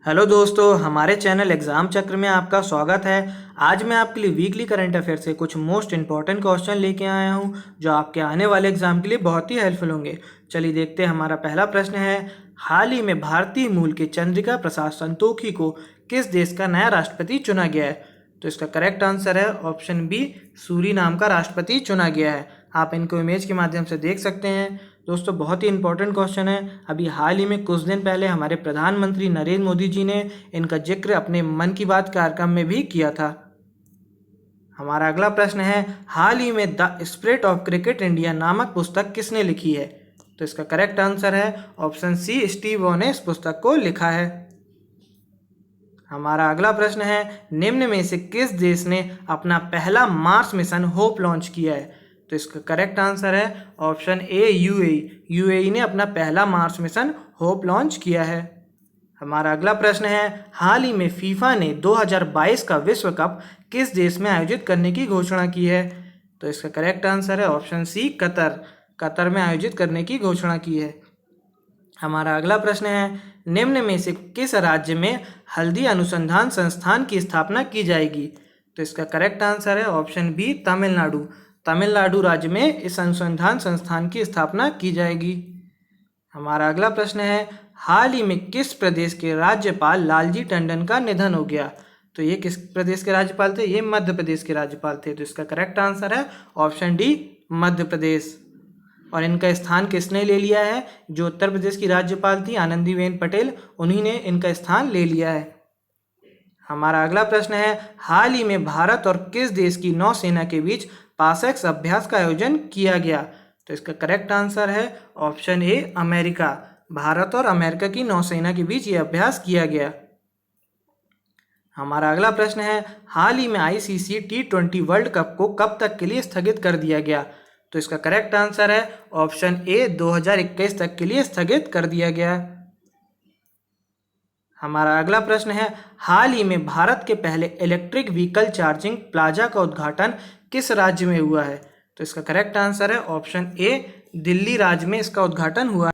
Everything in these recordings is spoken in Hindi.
हेलो दोस्तों, हमारे चैनल एग्जाम चक्र में आपका स्वागत है। आज मैं आपके लिए वीकली करंट अफेयर से कुछ मोस्ट इंपॉर्टेंट क्वेश्चन लेके आया हूं जो आपके आने वाले एग्जाम के लिए बहुत ही हेल्पफुल होंगे। चलिए देखते हैं। हमारा पहला प्रश्न है, हाल ही में भारतीय मूल के चंद्रिका प्रसाद संतोखी को किस देश का नया राष्ट्रपति चुना गया है? तो इसका करेक्ट आंसर है ऑप्शन बी, सूरीनाम का राष्ट्रपति चुना गया है। आप इनको इमेज के माध्यम से देख सकते हैं। दोस्तों, बहुत ही इंपॉर्टेंट क्वेश्चन है। अभी हाल ही में कुछ दिन पहले हमारे प्रधानमंत्री नरेंद्र मोदी जी ने इनका जिक्र अपने मन की बात कार्यक्रम में भी किया था। हमारा अगला प्रश्न है, हाल ही में the spirit of cricket India नामक पुस्तक किसने लिखी है? तो इसका करेक्ट आंसर है ऑप्शन सी, स्टीव वॉ ने इस पुस्तक को लिखा है। हमारा अगला प्रश्न है, निम्न में से किस देश ने अपना पहला मार्स मिशन होप लॉन्च किया है? तो इसका करेक्ट आंसर है ऑप्शन ए, यूएई। यूएई ने अपना पहला मार्स मिशन होप लॉन्च किया है। हमारा अगला प्रश्न है, हाल ही में फीफा ने 2022 का विश्व कप किस देश में आयोजित करने की घोषणा की है? तो इसका करेक्ट आंसर है ऑप्शन सी, कतर। कतर में आयोजित करने की घोषणा की है। हमारा अगला प्रश्न है, निम्न में से किस राज्य में हल्दी अनुसंधान संस्थान की स्थापना की जाएगी? तो इसका करेक्ट आंसर है ऑप्शन बी, तमिलनाडु। तमिलनाडु राज्य में इस अनुसंधान संस्थान की स्थापना की जाएगी। हमारा अगला प्रश्न है, हाल ही में किस प्रदेश के राज्यपाल लालजी टंडन का निधन हो गया? तो ये किस प्रदेश के राज्यपाल थे? ये मध्य प्रदेश के राज्यपाल थे। तो इसका करेक्ट आंसर है ऑप्शन डी, मध्य प्रदेश। और इनका स्थान किसने ले लिया है? जो उत्तर प्रदेश की राज्यपाल थी आनंदीबेन पटेल, उन्हीं ने इनका स्थान ले लिया है। हमारा अगला प्रश्न है, हाल ही में भारत और किस देश की नौसेना के बीच पासेक्स अभ्यास का आयोजन किया गया? तो इसका करेक्ट आंसर है ऑप्शन ए, अमेरिका। भारत और अमेरिका की नौसेना के बीच ये अभ्यास किया गया। हमारा अगला प्रश्न है, हाल ही में आईसीसी T20 वर्ल्ड कप को कब तक के लिए स्थगित कर दिया गया? तो इसका करेक्ट आंसर है ऑप्शन ए, 2021 तक के लिए स्थगित कर दिया गया। हमारा अगला प्रश्न है, हाल ही में भारत के पहले इलेक्ट्रिक व्हीकल चार्जिंग प्लाजा का उद्घाटन किस राज्य में हुआ है? तो इसका करेक्ट आंसर है ऑप्शन ए, दिल्ली राज्य में इसका उद्घाटन हुआ।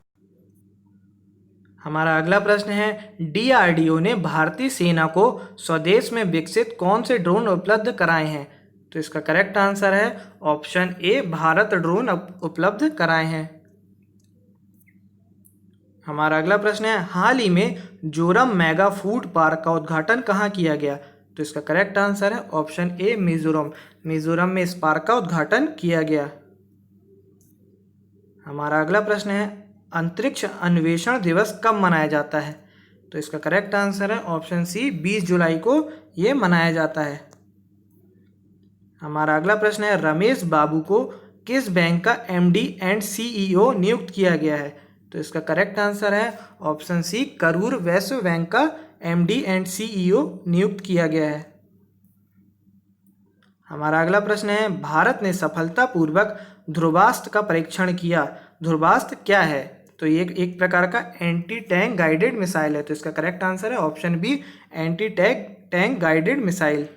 हमारा अगला प्रश्न है, डीआरडीओ ने भारतीय सेना को स्वदेश में विकसित कौन से ड्रोन उपलब्ध कराए हैं? तो इसका करेक्ट आंसर है ऑप्शन ए, भारत ड्रोन उपलब्ध कराए हैं। हमारा अगला प्रश्न है, हाल ही में जोरम मेगा फूड पार्क का उद्घाटन कहाँ किया गया? तो इसका करेक्ट आंसर है ऑप्शन ए, मिजोरम। मिजोरम में इस पार्क का उद्घाटन किया गया। हमारा अगला प्रश्न है, अंतरिक्ष अन्वेषण दिवस कब मनाया जाता है? तो इसका करेक्ट आंसर है ऑप्शन सी, 20 जुलाई को ये मनाया जाता है। हमारा अगला प्रश्न है, रमेश बाबू को किस बैंक का एमडी एंड सीईओ नियुक्त किया गया है? तो इसका करेक्ट आंसर है option C, Karur Vysya bank का एमडी एंड सीईओ नियुक्त किया गया है। हमारा अगला प्रश्न है, भारत ने सफलतापूर्वक ध्रुवास्त्र का परीक्षण किया। ध्रुवास्त्र क्या है? तो ये एक प्रकार का एंटी टैंक गाइडेड मिसाइल है। तो इसका करेक्ट आंसर है option B, anti tank guided missile.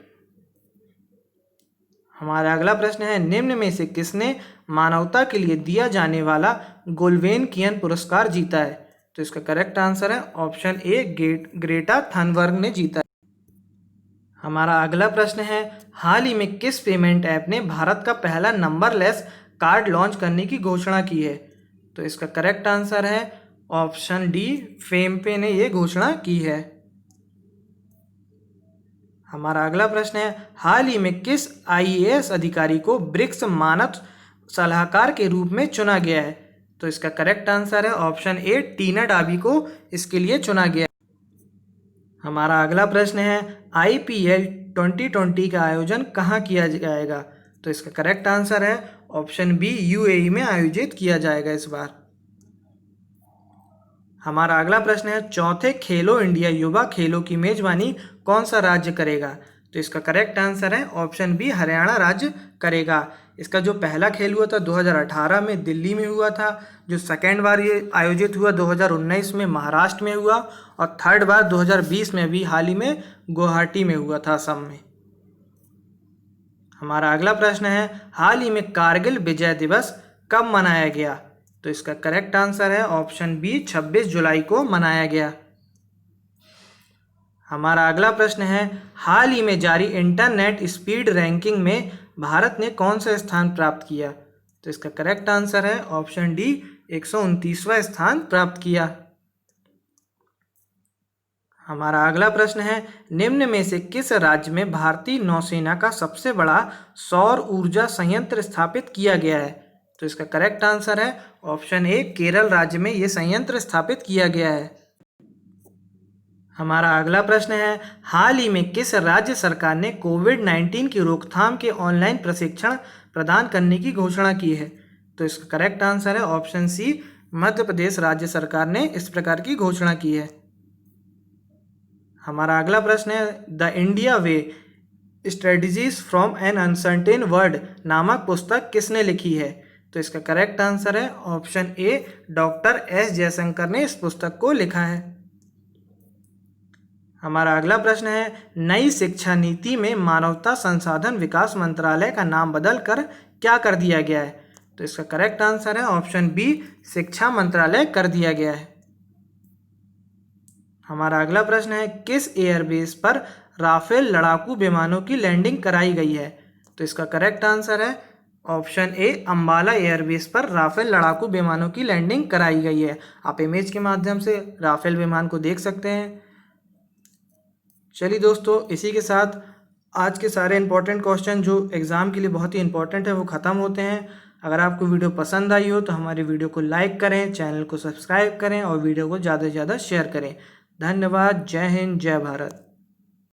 हमारा अगला प्रश्न है, निम्न में से किसने मानवता के लिए दिया जाने वाला गुल्वेनकियन पुरस्कार जीता है? तो इसका करेक्ट आंसर है ऑप्शन ए, ग्रेटा थनबर्ग ने जीता है। हमारा अगला प्रश्न है, हाल ही में किस पेमेंट ऐप ने भारत का पहला नंबरलेस कार्ड लॉन्च करने की घोषणा की है? तो इसका करेक्ट आंसर है ऑप्शन डी, फेमपे ने ये घोषणा की है। हमारा अगला प्रश्न है, हाल ही में किस आईएएस अधिकारी को ब्रिक्स मानक सलाहकार के रूप में चुना गया है? तो इसका करेक्ट आंसर है ऑप्शन ए, टीना डाबी को इसके लिए चुना गया। हमारा अगला प्रश्न है, आईपीएल 2020 का आयोजन कहाँ किया जाएगा? तो इसका करेक्ट आंसर है ऑप्शन बी, यूएई में आयोजित किया जाएगा इस बार। हमारा अगला प्रश्न है, चौथे खेलो इंडिया युवा खेलों की मेजबानी कौन सा राज्य करेगा? तो इसका करेक्ट आंसर है ऑप्शन बी, हरियाणा राज्य करेगा। इसका जो पहला खेल हुआ था 2018 में दिल्ली में हुआ था, जो सेकेंड बार ये आयोजित हुआ 2019 में महाराष्ट्र में हुआ, और थर्ड बार 2020 में भी हाल ही में गुवाहाटी में हुआ था, असम में। हमारा अगला प्रश्न है, हाल ही में कारगिल विजय दिवस कब मनाया गया? तो इसका करेक्ट आंसर है ऑप्शन बी, 26 जुलाई को मनाया गया। हमारा अगला प्रश्न है, हाल ही में जारी इंटरनेट स्पीड रैंकिंग में भारत ने कौन सा स्थान प्राप्त किया? तो इसका करेक्ट आंसर है ऑप्शन डी, 129वां स्थान प्राप्त किया। हमारा अगला प्रश्न है, निम्न में से किस राज्य में भारतीय नौसेना का सबसे बड़ा सौर ऊर्जा संयंत्र स्थापित किया गया है? तो इसका करेक्ट आंसर है ऑप्शन ए, केरल राज्य में यह संयंत्र स्थापित किया गया है। हमारा अगला प्रश्न है, हाल ही में किस राज्य सरकार ने कोविड-19 की रोकथाम के ऑनलाइन प्रशिक्षण प्रदान करने की घोषणा की है? तो इसका करेक्ट आंसर है ऑप्शन सी, मध्य प्रदेश राज्य सरकार ने इस प्रकार की घोषणा की है। हमारा अगला प्रश्न है, the India way strategies from N uncertain world नामक पुस्तक किसने लिखी है? तो इसका करेक्ट आंसर है option A, doctor S Jaishankar ने इस पुस्तक को लिखा है। हमारा अगला प्रश्न है, नई शिक्षा नीति में मानवता संसाधन विकास मंत्रालय का नाम बदलकर क्या कर दिया गया है? तो इसका करेक्ट आंसर है ऑप्शन बी, शिक्षा मंत्रालय कर दिया गया है। हमारा अगला प्रश्न है, किस एयरबेस पर राफेल लड़ाकू विमानों की लैंडिंग कराई गई है? तो इसका करेक्ट आंसर है ऑप्शन ए, अंबाला एयरबेस पर राफेल लड़ाकू विमानों की लैंडिंग कराई गई है। आप इमेज के माध्यम से राफेल विमान को देख सकते हैं। चलिए दोस्तों, इसी के साथ आज के सारे इंपॉर्टेंट क्वेश्चन जो एग्ज़ाम के लिए बहुत ही इंपॉर्टेंट है वो ख़त्म होते हैं। अगर आपको वीडियो पसंद आई हो तो हमारी वीडियो को लाइक करें, चैनल को सब्सक्राइब करें और वीडियो को ज़्यादा से ज़्यादा शेयर करें। धन्यवाद। जय हिंद, जय भारत।